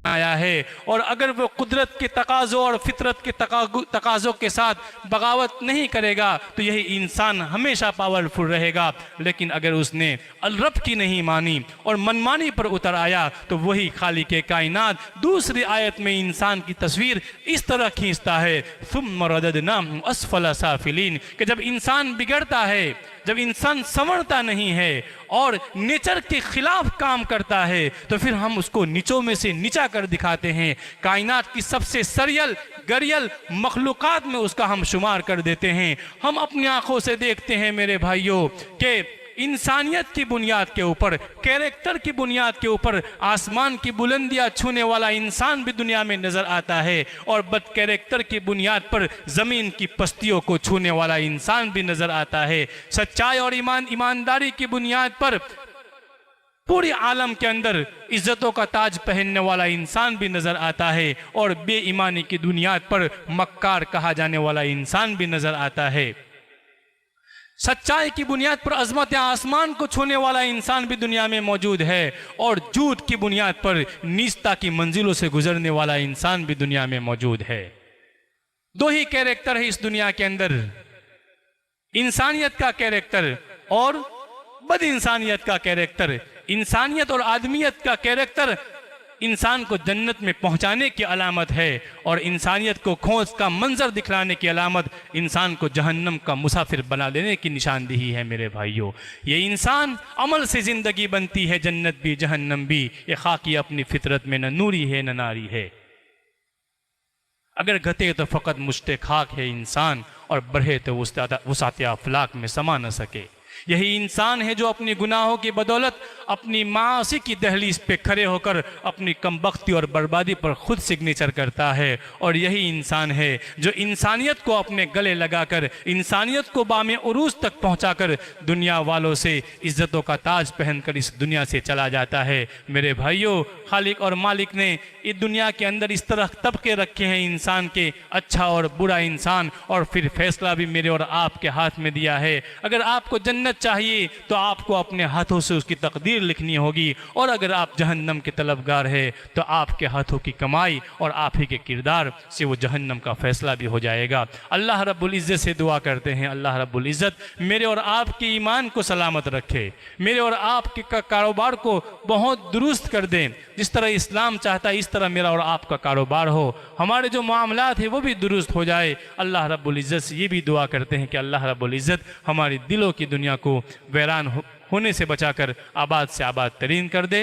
बनाया है। और अगर वो कुदरत के तकाज़ों और फितरत के तकाज़ों के साथ बगावत नहीं करेगा तो यही इंसान हमेशा पावरफुल रहेगा। लेकिन अगर उसने रब की नहीं मानी और मनमानी पर उतर आया तो वही खालिक कायनात दूसरी आयत में इंसान की तस्वीर इस तरह खींचता है, सुम्मा रददनाहु अस्फला साफिलीन, कि जब इंसान बिगड़ता है, जब इंसान संवरता नहीं है और नेचर के खिलाफ काम करता है तो फिर हम उसको नीचों में से नीचा कर दिखाते हैं। कायनात की सबसे सरियल गरियल मखलूकात में उसका हम शुमार कर देते हैं। हम अपनी आंखों से देखते हैं मेरे भाइयों कि इंसानियत की बुनियाद के ऊपर, कैरेक्टर की बुनियाद के ऊपर आसमान की बुलंदियां छूने वाला इंसान भी दुनिया में नजर आता है और बद कैरेक्टर की बुनियाद पर जमीन की पस्तियों को छूने वाला इंसान भी नजर आता है। सच्चाई और ईमानदारी की बुनियाद पर पूरे आलम के अंदर इज्जतों का ताज पहनने वाला इंसान भी नजर आता है और बेईमानी की बुनियाद पर मक्कार कहा जाने वाला इंसान भी नजर आता है। सच्चाई की बुनियाद पर अजमत आसमान को छूने वाला इंसान भी दुनिया में मौजूद है और झूठ की बुनियाद पर नीचता की मंजिलों से गुजरने वाला इंसान भी दुनिया में मौजूद है। दो ही कैरेक्टर है इस दुनिया के अंदर, इंसानियत का कैरेक्टर और बद इंसानियत का कैरेक्टर। इंसानियत और आदमियत का कैरेक्टर इंसान को जन्नत में पहुंचाने की अलामत है और इंसानियत को खोज का मंजर दिखलाने की अलामत इंसान को जहन्नम का मुसाफिर बना देने की निशानदेही है मेरे भाइयों। ये इंसान अमल से ज़िंदगी बनती है, जन्नत भी जहन्नम भी, ये खाकी अपनी फितरत में न नूरी है न नारी है। अगर घटे तो फ़कत मुश्ते खाक है इंसान और बढ़े तो वुसात अफलाक में समा न सके। यही इंसान है जो अपनी गुनाहों की बदौलत अपनी मासी की दहलीज पे खड़े होकर अपनी कमबख्ती और बर्बादी पर खुद सिग्नेचर करता है और यही इंसान है जो इंसानियत को अपने गले लगाकर, इंसानियत को बामे उरूज तक पहुंचाकर दुनिया वालों से इज्जतों का ताज पहनकर इस दुनिया से चला जाता है। मेरे भाइयों, खालिक और मालिक ने इस दुनिया के अंदर इस तरह तबके रखे हैं इंसान के, अच्छा और बुरा इंसान, और फिर फैसला भी मेरे और आपके हाथ में दिया है। अगर आपको जन्नत चाहिए तो आपको अपने हाथों से उसकी तकदीर लिखनी होगी और अगर आप जहन्नम के तलबगार है तो आपके हाथों की कमाई और आप ही के किरदार से वो जहन्नम का फैसला भी हो जाएगा। अल्लाह रब्बुल इज़्ज़त से दुआ करते हैं, अल्लाह रब्बुल इज़्ज़त मेरे और आपके ईमान को सलामत रखे, मेरे और आपके कारोबार को बहुत दुरुस्त कर दें। जिस तरह इस्लाम चाहता है इस तरह मेरा और आपका कारोबार हो, हमारे जो मामलात हैं वो भी दुरुस्त हो जाए। अल्लाह रब्बुल इज़्ज़त से ये भी दुआ करते हैं कि अल्लाह रब्बुल इज़्ज़त हमारी दिलों की दुनिया को वैरान होने से बचाकर आबाद से आबाद तरीन कर दे।